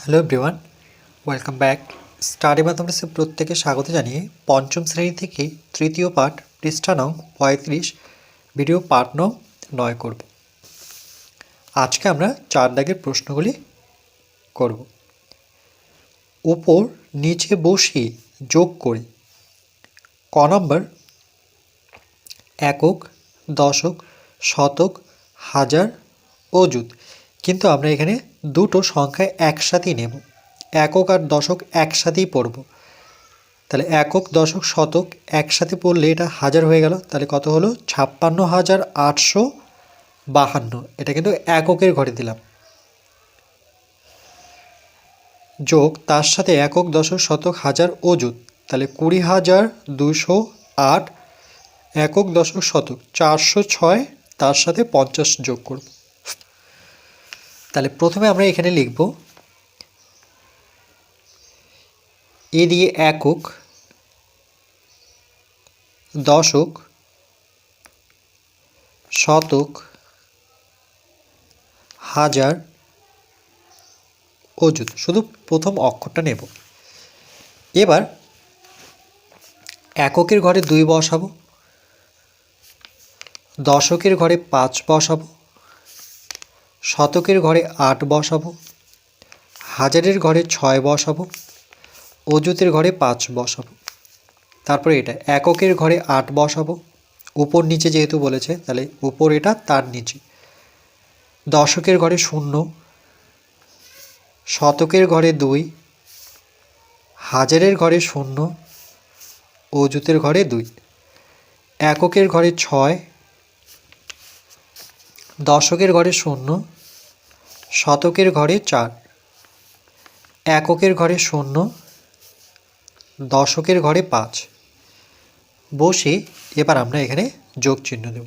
Hello everyone, welcome back. Study ম্যাথমেটিক্সে প্রত্যেকে স্বাগত জানিয়ে পঞ্চম শ্রেণী থেকে তৃতীয় পাঠ পৃষ্ঠা নং 35 ভিডিও পাঠ নং 9 করব। আজকে আমরা 4 দাগের প্রশ্নগুলি করব। উপর নিচে বসিয়ে যোগ করি। ক নম্বর একক, দশক, শতক, হাজার, অযুত। কিন্তু আমরা এখানে দুটো সংখ্যা একসাথেই নেব, একক আর দশক একসাথেই পড়ব। তাহলে একক, দশক, শতক একসাথে পড়লে এটা হাজার হয়ে গেল। তাহলে কত হলো? 56,852। এটা কিন্তু এককের ঘরে দিলাম। যোগ তার সাথে একক, দশক, শতক, হাজার, অযুত। তাহলে 20,208 একক, দশক, শতক 406, তার সাথে 50 যোগ করব। তাহলে প্রথমে আমরা এখানে লিখব এ দিয়ে একক, দশক, শতক, হাজার, অযুত। শুধু প্রথম অক্ষরটা নেব। এবার এককের ঘরে 2 বসাবো, দশকের ঘরে 5 বসাবো, শতকের ঘরে 8 বসাবো, হাজারের ঘরে 6 বসাবো, অযুতের ঘরে 5 বসাবো। তারপরে এটা এককের ঘরে 8 বসাবো, উপর নিচে যেহেতু বলেছে তাহলে উপর এটা তার নিচে। দশকের ঘরে 0, শতকের ঘরে 2, হাজারের ঘরে 0, অযুতের ঘরে 2। এককের ঘরে 6, দশকের ঘরে 0, শতকের ঘরে 4, এককের ঘরে 0, দশকের ঘরে 5 বসে এবার আমরা এখানে যোগ চিহ্ন দেব।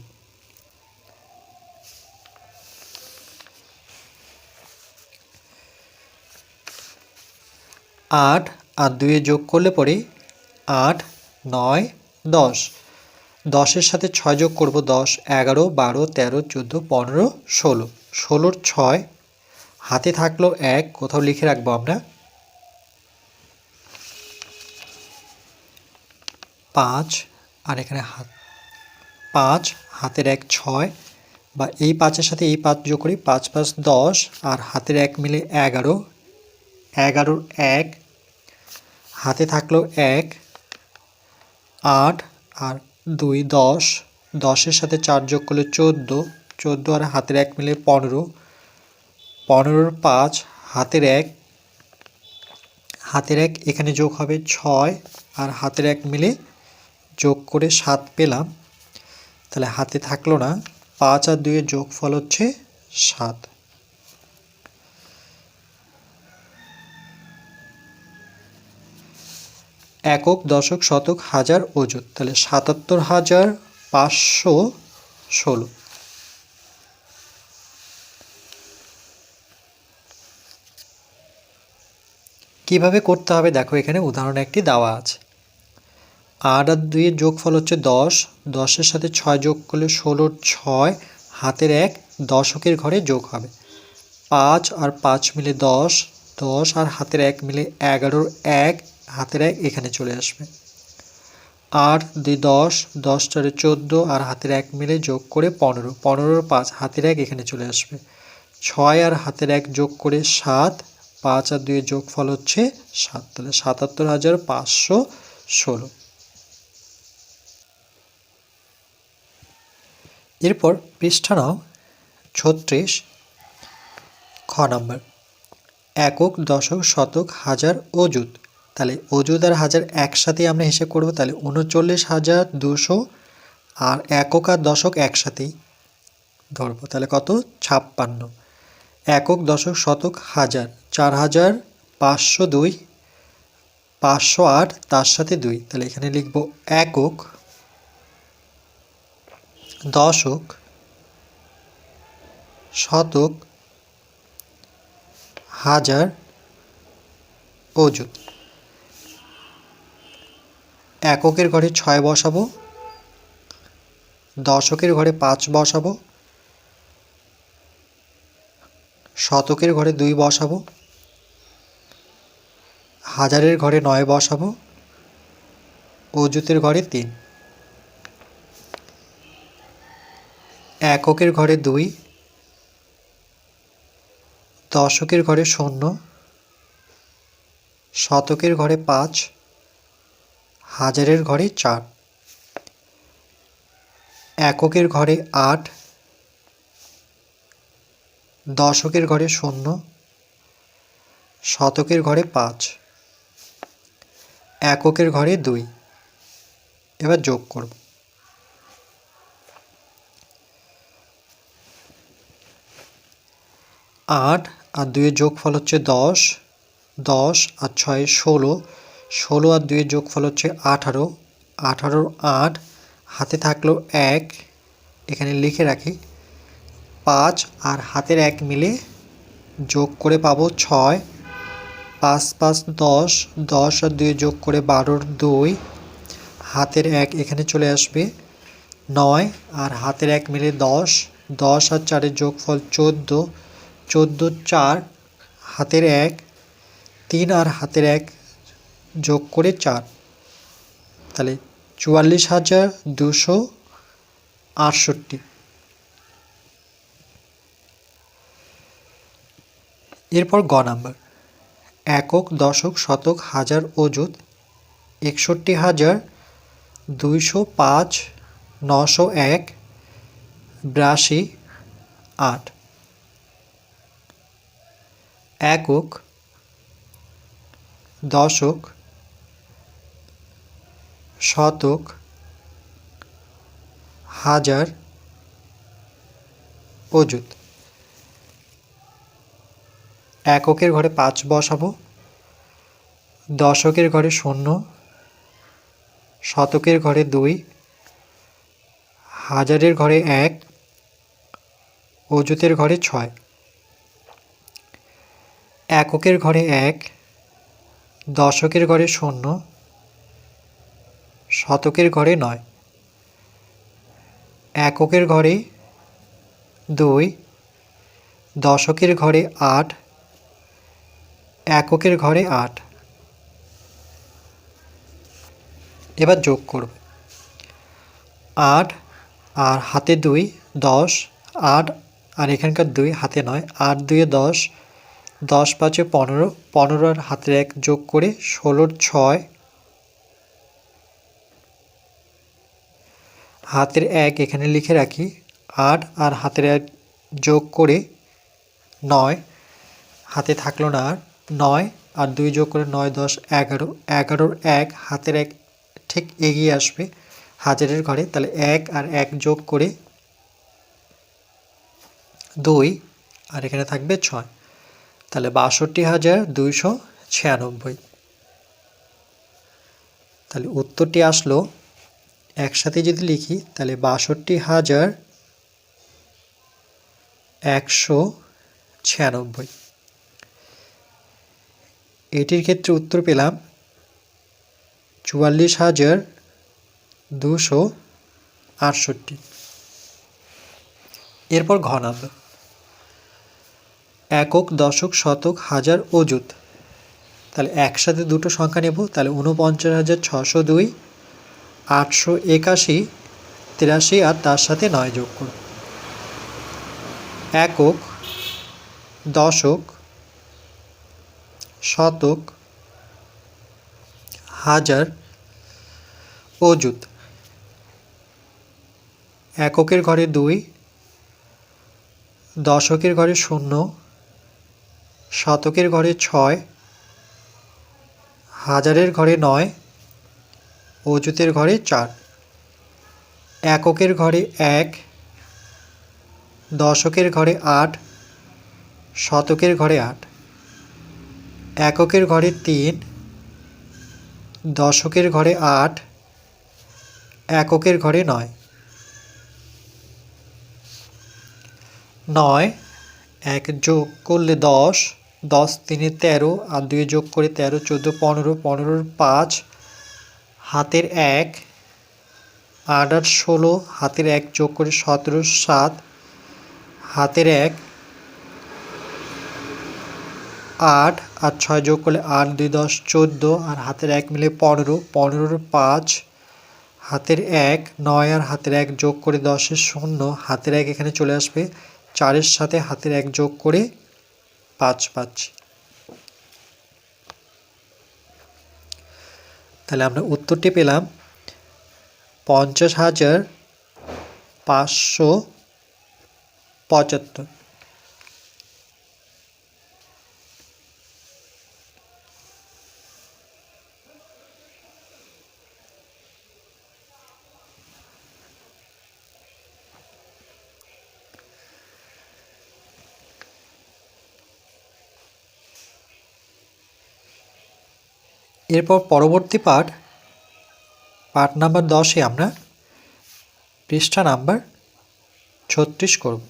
আট আর 2 যোগ করলে পরে 8, 9, 10। 10-এর সাথে 6 যোগ করব 10, 11, 12, 13, 14, 15, 16। 16-র 6 হাতে থাকলো 1, কোথাও লিখে রাখবো আমরা। 5 আর এখানে 5 হাতের 1 6, বা এই 5-এর সাথে এই 5 যোগ করি, 5 5 10 আর হাতের 1 মিলে 11। 11-র 1 হাতে থাকলো 1, 8 আর 2 10। 10-এর সাথে 4 যোগ করলে 14, 14 আর হাতের 1 মিলে 15। 15-র 5 হাতের 1, হাতের 1 এখানে যোগ হবে 6 আর হাতের 1 মিলে যোগ করে 7 পেলাম। তাহলে হাতে থাকলো না, 5 আর 2 এর যোগফল হচ্ছে 7। একক, দশক, শতক, হাজার, অযুত। তাহলে 77,516। কিভাবে করতে হবে দেখো, এখানে উদাহরণ একটি দেওয়া আছে। 8 আর 2 এর যোগফল হচ্ছে 10, 10-এর সাথে 6 যোগ করলে 16-র 6 হাতের 1 দশকের ঘরে যোগ হবে। 5 আর 5 মিলে 10, 10 আর হাতের 1 মিলে 11-র 1 হাতের 1 এখানে চলে আসবে। 8 2 10, 10 4 14 আর হাতের 1 মিলে যোগ করে 15, 15-র 5 হাতের 1 এখানে চলে আসবে। 6 আর হাতের 1 যোগ করে 7, 5 আর 2 এর যোগফল হচ্ছে 7। তাহলে 77,516। এরপর পৃষ্ঠা নাও 36, খ নম্বর একক, দশক, শতক, হাজার, অযুত। তাহলে অযুত আর হাজার একসাথেই আমরা হিসেব করব। তাহলে 39,200 আর একক আর দশক একসাথেই ধরবো। তাহলে কত? 56। একক, দশক, শতক, হাজার 4,502, 508 তার সাথে 2। তাহলে এখানে লিখব একক, দশক, শতক, হাজার, অযুত। এককের ঘরে 6 বসাবো, দশকের ঘরে 5 বসাবো, শতকের ঘরে 2 বসাবো, হাজারের ঘরে 9 বসাবো, অযুতের ঘরে 3, এককের ঘরে 2, দশকের ঘরে 0, শতকের ঘরে 5, হাজারের ঘরে 4, এককের ঘরে 8, দশকের ঘরে 0, শতকের ঘরে 5, এককের ঘরে 2। এবার যোগ করব। 8 আর 2 এর যোগফল হচ্ছে 10, 10 আর 6 16, 16 আর 2 এর যোগফল হচ্ছে 18, 18 8, হাতে থাকলো 1, এখানে লিখে রাখি। 5 আর হাতের 1 মিলে যোগ করে পাবো 6, 5 5 10, 10 আর 2 যোগ করে 12 2, হাতের 1 এখানে চলে আসবে 9 আর হাতের 1 মিলে 10, 10 আর 4 এর যোগফল 14, 14 4, হাতের 1, 3 আর হাতের 1 যোগ করে 4, তাহলে 44,268। এরপর গ নাম্বার, একক, দশক, শতক, হাজার, অযুত 61,205, 901, 82, 8। একক, দশক, শতক, হাজার, অযুত। এককের ঘরে 5 বসাবো, দশকের ঘরে 0, শতকের ঘরে 2, হাজারের ঘরে 1, অযুতের ঘরে 6, এককের ঘরে 1, দশকের ঘরে 0, শতকের ঘরে 9, এককের ঘরে 2, দশকের ঘরে 8, এককের ঘরে 8। এবার যোগ করব। 8 আর হাতে 2 10, 8 আর এখানকার 2 হাতে 9, 8 2 10, 10 5 15, 15 আর হাতের 1 যোগ করে 16 6, হাতের 1 এখানে লিখে রাখি। 8 আর হাতের 1 যোগ করে 9, হাতে থাকলো না আর 9 আর 2 যোগ করে 9 10 11, 11 1 হাতের 1 ঠিক এগিয়ে আসবে হাজারের ঘরে, তাহলে 1 আর 1 যোগ করে 2 আর এখানে থাকবে 6, তাহলে 62,296। তাহলে উত্তরটি আসলো, একসাথে যদি লিখি তাহলে 62,196। এটির ক্ষেত্রে উত্তর পেলাম 44,268। এরপর ঘ নাম্বার, একক, দশক, শতক, হাজার, অযুত। তাহলে একসাথে দুটো সংখ্যা নেব, তাহলে 49,602, 881, 83 আর তার সাথে 9 যোগ করব। একক, দশক, শতক, হাজার, অযুত। এককের ঘরে 2, দশকের ঘরে 0, শতকের ঘরে 6, হাজারের ঘরে 9, অযুতের ঘরে 4, এককের ঘরে 1, দশকের ঘরে 8, শতকের ঘরে 8, এককের ঘরে 3, দশকের ঘরে 8, এককের ঘরে 9, 9 1 যোগ করলে 10, 10 3 13 আর 2 যোগ করে 13 14 15, 15 5, হাতের 1, 8 8 16, হাতের 1 যোগ করে 17 7, হাতের 1, 8 আর 6 যোগ করলে 8 2 10 14 আর হাতের 1 মিলে 15, 15 5 হাতের 1 9 আর হাতের 1 যোগ করে 10 শূন্য, হাতের 1 এখানে চলে আসবে, 4-এর সাথে হাতের 1 যোগ করে 5 পাচ্ছি। তাহলে আমরা উত্তরটি পেলাম 50,575। এরপর পরবর্তী পাঠ নাম্বার 10-এ আমরা পৃষ্ঠা নাম্বার 36 করব।